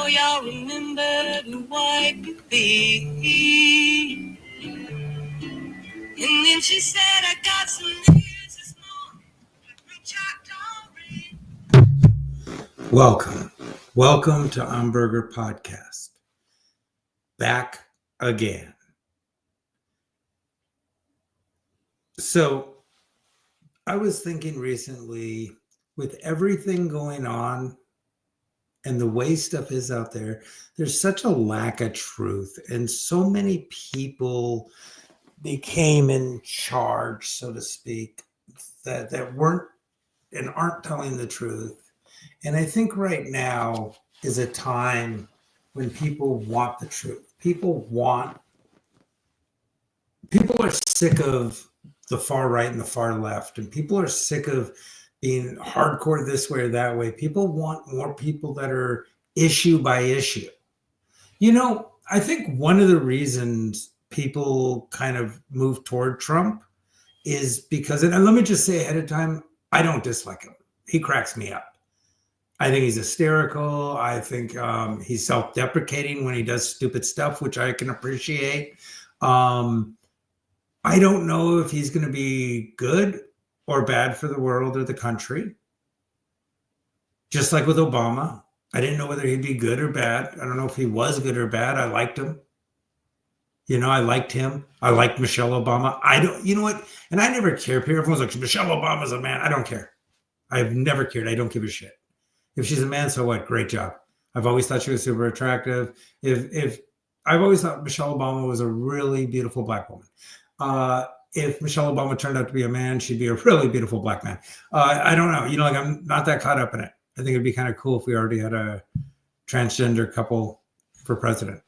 know y'all remember the white baby. And then she said, I got some news this morning. Reach out, don't read. Welcome to Umburger Podcast. Back again. So I was thinking recently, with everything going on and the way stuff is out there, there's such a lack of truth, and so many people became in charge, so to speak, that weren't and aren't telling the truth. And I think right now is a time when people want the truth. People are sick of the far right and the far left, and people are sick of being hardcore this way or that way. People want more people that are issue by issue. You know, I think one of the reasons people kind of move toward Trump is because, and let me just say ahead of time, I don't dislike him. He cracks me up. I think he's hysterical. I think he's self-deprecating when he does stupid stuff, which I can appreciate. I don't know if he's going to be good or bad for the world or the country. Just like with Obama, I didn't know whether he'd be good or bad. I don't know if he was good or bad. I liked him. You know, I liked him. I liked Michelle Obama. You know what? And I never care. Everyone's like, Michelle Obama's a man. I don't care. I've never cared. I don't give a shit. If she's a man, so what? Great job. I've always thought she was super attractive. If I've always thought Michelle Obama was a really beautiful black woman. If Michelle Obama turned out to be a man, she'd be a really beautiful black man. I don't know. You know, like I'm not that caught up in it. I think it'd be kind of cool if we already had a transgender couple for president.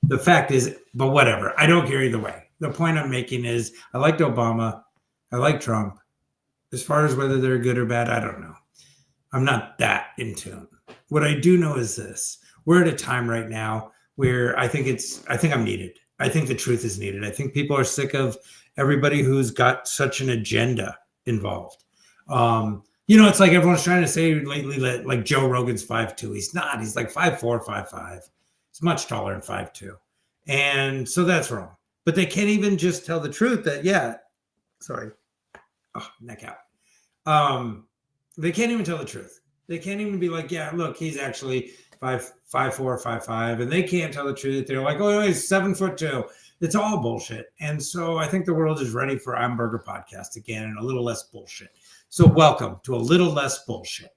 The fact is, but whatever. I don't care either way. The point I'm making is I liked Obama. I like Trump. As far as whether they're good or bad, I don't know. I'm not that in tune. What I do know is this. We're at a time right now where I think I'm needed. I think the truth is needed. I think people are sick of everybody who's got such an agenda involved. You know, it's like everyone's trying to say lately that like Joe Rogan's 5'2". He's not. He's like 5'4", 5'5". He's much taller than 5'2". And so that's wrong. But they can't even just tell the truth that, neck out. They can't even tell the truth. They can't even be like, yeah, look, he's actually 5'4", 5'5", and they can't tell the truth. They're like, oh, he's 7'2". It's all bullshit. And so I think the world is ready for Umburger Podcast again and a little less bullshit. So welcome to a little less bullshit.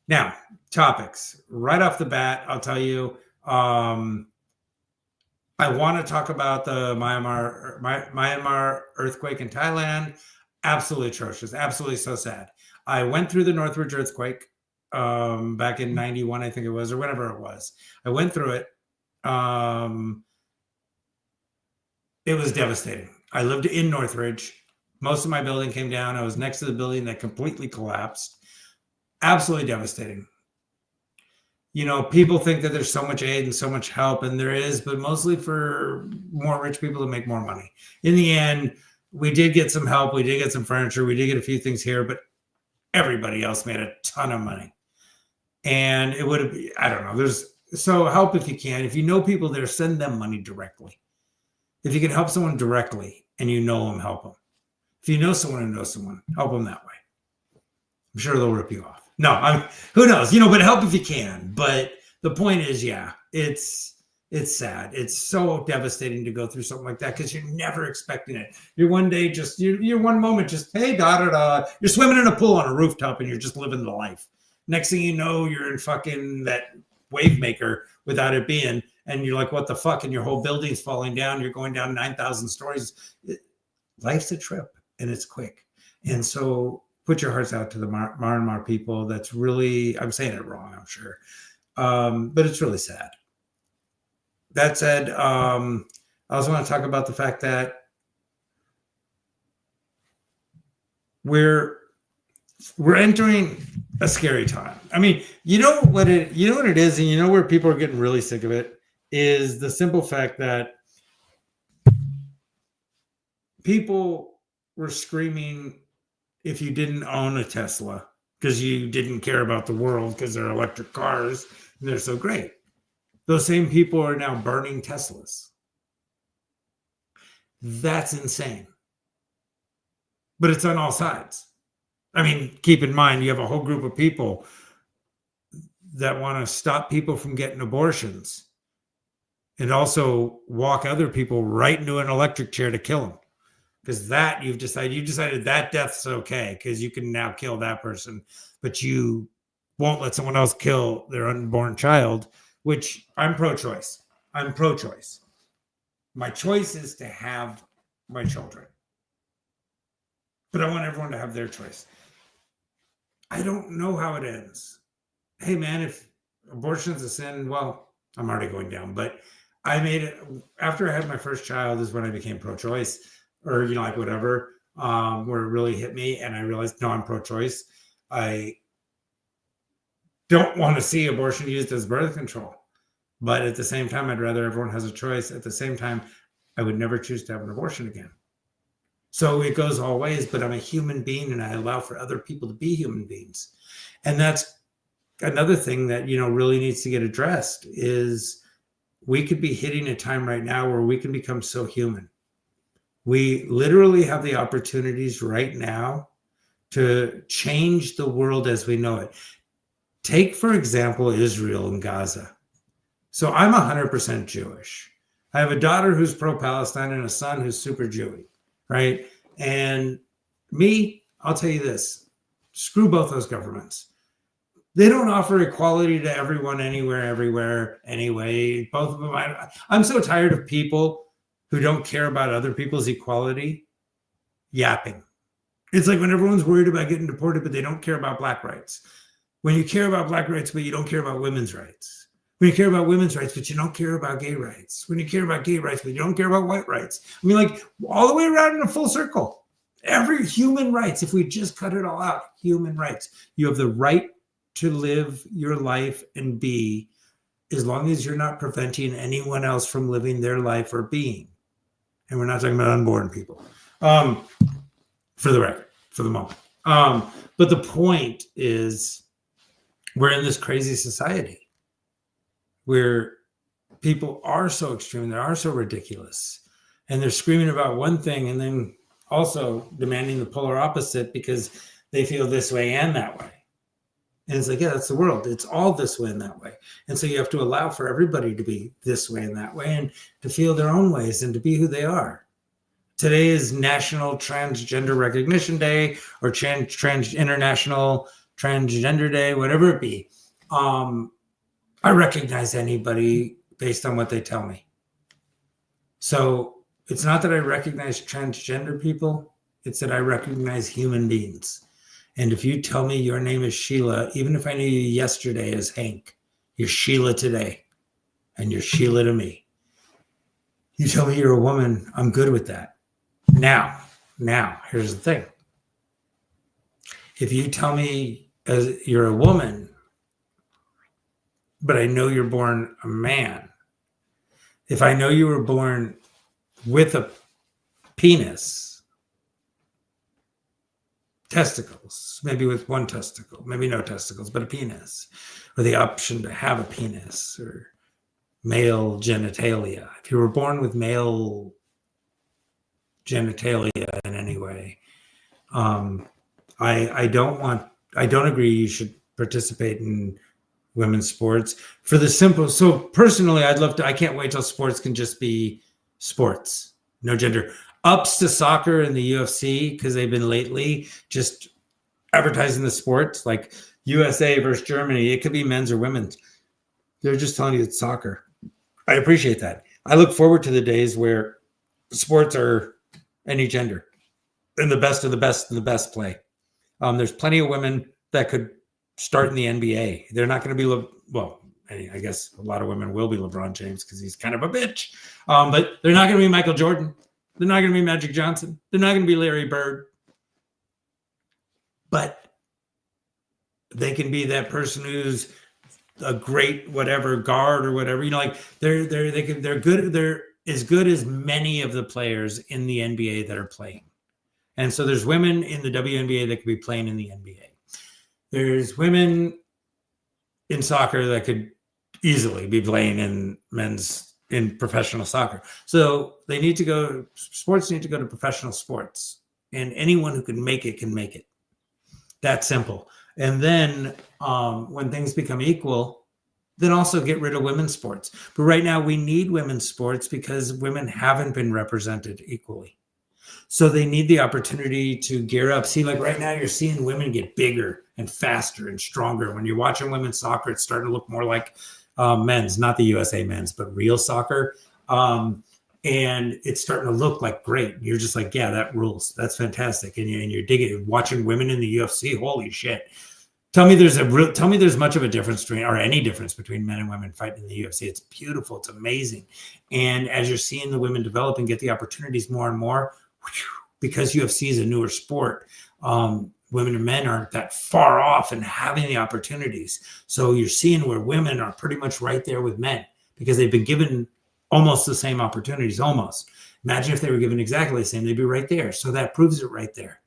Now, topics. Right off the bat, I'll tell you, I want to talk about the Myanmar earthquake in Thailand. Absolutely atrocious. Absolutely so sad. I went through the Northridge earthquake back in 91, I think it was, or whenever it was. I went through it. It was devastating. I lived in Northridge. Most of my building came down. I was next to the building that completely collapsed. Absolutely devastating. You know, people think that there's so much aid and so much help, and there is, but mostly for more rich people to make more money. In the end, we did get some help. We did get some furniture. We did get a few things here, but everybody else made a ton of money. And it would have, I don't know. So help if you can. If you know people there, send them money directly. If you can help someone directly and you know them, help them. If you know someone who knows someone, help them that way. I'm sure they'll rip you off. No, who knows? You know, but help if you can. But the point is, yeah, it's sad. It's so devastating to go through something like that because you're never expecting it. You're one day you're one moment just, hey, da-da-da. You're swimming in a pool on a rooftop and you're just living the life. Next thing you know, you're in fucking that wave maker without it being, and you're like, what the fuck? And your whole building's falling down. You're going down 9,000 stories. Life's a trip and it's quick. And so put your hearts out to the Myanmar people. That's really, I'm saying it wrong, I'm sure. But it's really sad. That said, I also want to talk about the fact that we're entering a scary time. I mean, you know what it is, and you know where people are getting really sick of it is the simple fact that people were screaming if you didn't own a Tesla because you didn't care about the world because they're electric cars. And they're so great. Those same people are now burning Teslas. That's insane. But it's on all sides. I mean, keep in mind, you have a whole group of people that want to stop people from getting abortions and also walk other people right into an electric chair to kill them. Because that you decided that death's okay because you can now kill that person, but you won't let someone else kill their unborn child, which I'm pro-choice. I'm pro-choice. My choice is to have my children. But I want everyone to have their choice. I don't know how it ends. Hey, man, if abortion's a sin, well, I'm already going down. But I made it after I had my first child is when I became pro-choice, or like whatever, where it really hit me, and I realized, no, I'm pro-choice. I don't want to see abortion used as birth control, but at the same time, I'd rather everyone has a choice. At the same time, I would never choose to have an abortion again. So it goes all ways, but I'm a human being, and I allow for other people to be human beings. And that's another thing that, really needs to get addressed is we could be hitting a time right now where we can become so human. We literally have the opportunities right now to change the world as we know it. Take, for example, Israel and Gaza. So I'm 100% Jewish. I have a daughter who's pro-Palestine and a son who's super Jewy, right? And me, I'll tell you this, screw both those governments. They don't offer equality to everyone, anywhere, everywhere, anyway. Both of them. I'm so tired of people who don't care about other people's equality yapping. It's like when everyone's worried about getting deported, but they don't care about Black rights. When you care about Black rights, but you don't care about women's rights. When you care about women's rights, but you don't care about gay rights. When you care about gay rights, but you don't care about white rights. I mean, like all the way around in a full circle. Every human rights, if we just cut it all out, human rights. You have the right to live your life and be, as long as you're not preventing anyone else from living their life or being. And we're not talking about unborn people, for the record, for the moment. But the point is, we're in this crazy society where people are so extreme, they are so ridiculous, and they're screaming about one thing and then also demanding the polar opposite because they feel this way and that way. And it's like, yeah, that's the world. It's all this way and that way. And so you have to allow for everybody to be this way and that way and to feel their own ways and to be who they are. Today is National Transgender Recognition Day or International Transgender Day, whatever it be. I recognize anybody based on what they tell me. So it's not that I recognize transgender people. It's that I recognize human beings. And if you tell me your name is Sheila, even if I knew you yesterday as Hank, you're Sheila today, and you're Sheila to me. You tell me you're a woman, I'm good with that. Now, here's the thing. If you tell me you're a woman, but I know you're born a man, if I know you were born with a penis, testicles, maybe with one testicle, maybe no testicles, but a penis, or the option to have a penis, or male genitalia. If you were born with male genitalia in any way, I don't agree you should participate in women's sports for the simple. So personally, I can't wait till sports can just be sports, no gender. Ups to soccer and the UFC, because they've been lately just advertising the sports like USA versus Germany. It could be men's or women's. They're just telling you it's soccer. I appreciate that. I look forward to the days where sports are any gender and the best of the best and the best play. There's plenty of women that could start in the NBA. They're not going to be, I guess a lot of women will be LeBron James because he's kind of a bitch. But they're not going to be Michael Jordan. They're not going to be Magic Johnson. They're not going to be Larry Bird. But they can be that person who's a great whatever guard or whatever. They're good. They're as good as many of the players in the NBA that are playing. And so there's women in the WNBA that could be playing in the NBA. There's women in soccer that could easily be playing in professional soccer. So they need to go, sports need to go to professional sports, and anyone who can make it can make it. That simple. And then when things become equal, then also get rid of women's sports. But right now we need women's sports because women haven't been represented equally. So they need the opportunity to gear up. See, like right now, you're seeing women get bigger and faster and stronger. When you're watching women's soccer, it's starting to look more like men's, not the USA men's, but real soccer. And it's starting to look like great. You're just like, yeah, that rules. That's fantastic. And you're digging, watching women in the UFC. Holy shit. Tell me there's much of a difference between, or any difference between men and women fighting in the UFC. It's beautiful. It's amazing. And as you're seeing the women develop and get the opportunities more and more, because UFC is a newer sport, women and men aren't that far off and having the opportunities. So you're seeing where women are pretty much right there with men because they've been given almost the same opportunities, almost. Imagine if they were given exactly the same, they'd be right there. So that proves it right there.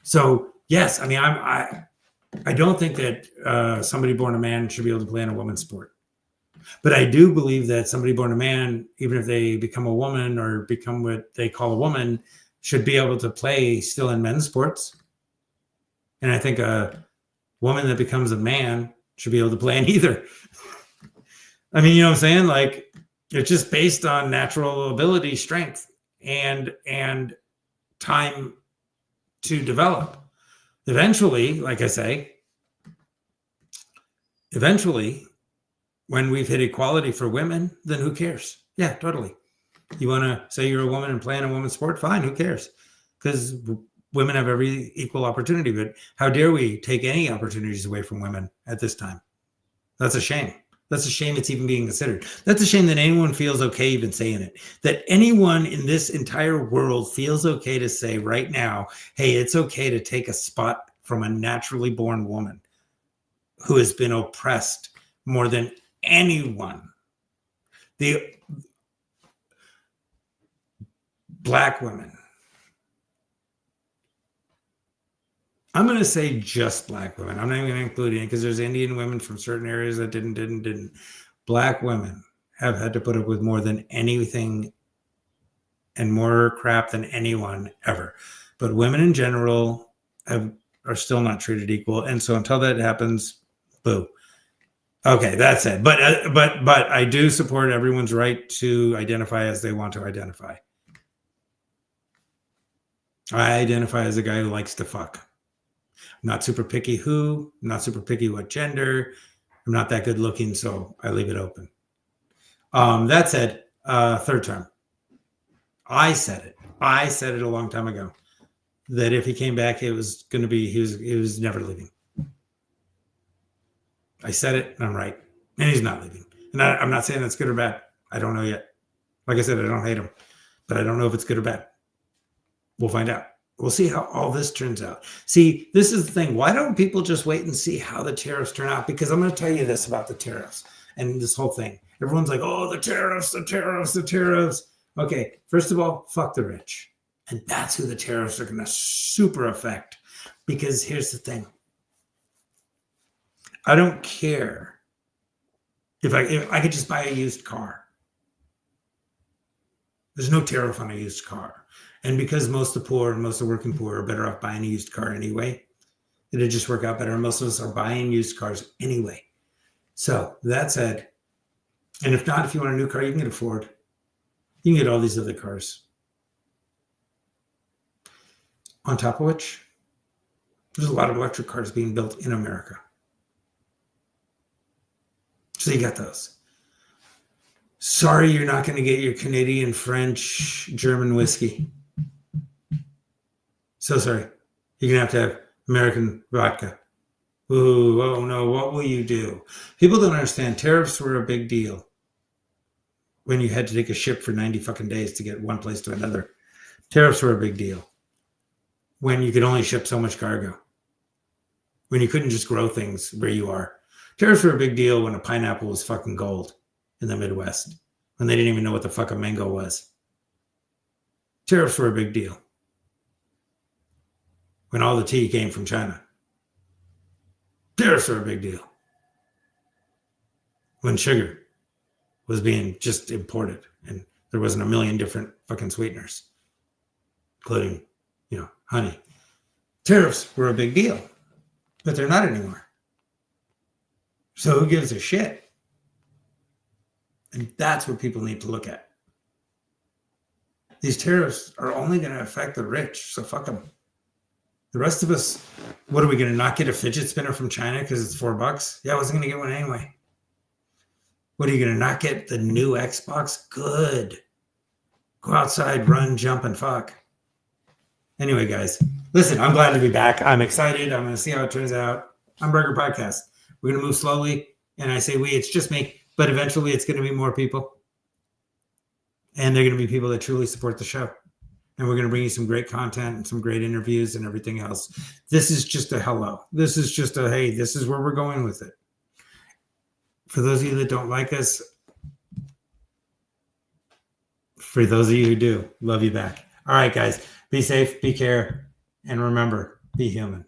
So yes, I mean, I don't think that somebody born a man should be able to play in a women's sport. But I do believe that somebody born a man, even if they become a woman or become what they call a woman, should be able to play still in men's sports. And I think a woman that becomes a man should be able to play in either. I mean, you know what I'm saying? Like, it's just based on natural ability, strength, and time to develop. Eventually, like I say, when we've hit equality for women, then who cares? Yeah, totally. You want to say you're a woman and play in a women's sport? Fine, who cares? Because women have every equal opportunity. But how dare we take any opportunities away from women at this time? That's a shame. That's a shame it's even being considered. That's a shame that anyone feels okay even saying it. That anyone in this entire world feels okay to say right now, hey, it's okay to take a spot from a naturally born woman who has been oppressed more than anyone. The Black women. I'm going to say just Black women. I'm not even going to include any because there's Indian women from certain areas that didn't. Black women have had to put up with more than anything and more crap than anyone ever. But women in general are still not treated equal. And so until that happens, boo. Okay, that's it. But I do support everyone's right to identify as they want to identify. I identify as a guy who likes to fuck. I'm not super picky who, I'm not super picky what gender. I'm not that good looking, so I leave it open. That said, third term. I said it a long time ago that if he came back, it was going to be, he was never leaving. I said it and I'm right. And he's not leaving. And I'm not saying that's good or bad. I don't know yet. Like I said, I don't hate him, but I don't know if it's good or bad. We'll find out. We'll see how all this turns out. See, this is the thing. Why don't people just wait and see how the tariffs turn out? Because I'm going to tell you this about the tariffs and this whole thing. Everyone's like, oh, the tariffs. Okay, first of all, fuck the rich. And that's who the tariffs are going to super affect. Because here's the thing. I don't care if I could just buy a used car. There's no tariff on a used car. And because most of the poor and most of the working poor are better off buying a used car anyway, it'd just work out better. And most of us are buying used cars anyway. So that said, and if not, if you want a new car, you can get a Ford. You can get all these other cars. On top of which, there's a lot of electric cars being built in America. So you got those. Sorry, you're not going to get your Canadian, French, German whiskey. So sorry. You're going to have American vodka. Ooh, oh no, what will you do? People don't understand. Tariffs were a big deal when you had to take a ship for 90 fucking days to get one place to another. Tariffs were a big deal when you could only ship so much cargo. When you couldn't just grow things where you are. Tariffs were a big deal when a pineapple was fucking gold in the Midwest, when they didn't even know what the fuck a mango was. Tariffs were a big deal when all the tea came from China. Tariffs are a big deal. when sugar was being just imported and there wasn't a million different fucking sweeteners, including, honey. Tariffs were a big deal, but they're not anymore. So who gives a shit? And that's what people need to look at. These tariffs are only going to affect the rich, so fuck them. The rest of us, what are we going to not get a fidget spinner from China because it's $4? Yeah, I wasn't going to get one anyway. What are you going to not get the new Xbox? Good. Go outside, run, jump, and fuck. Anyway, guys, listen, I'm glad to be back. I'm excited. I'm going to see how it turns out. I'm Burger Podcast. We're going to move slowly. And I say we, it's just me. But eventually it's going to be more people. And they're going to be people that truly support the show. And we're going to bring you some great content and some great interviews and everything else. This is just a hello. This is just a, hey, this is where we're going with it. For those of you that don't like us, for those of you who do, love you back. All right, guys, be safe, be care, and remember, be human.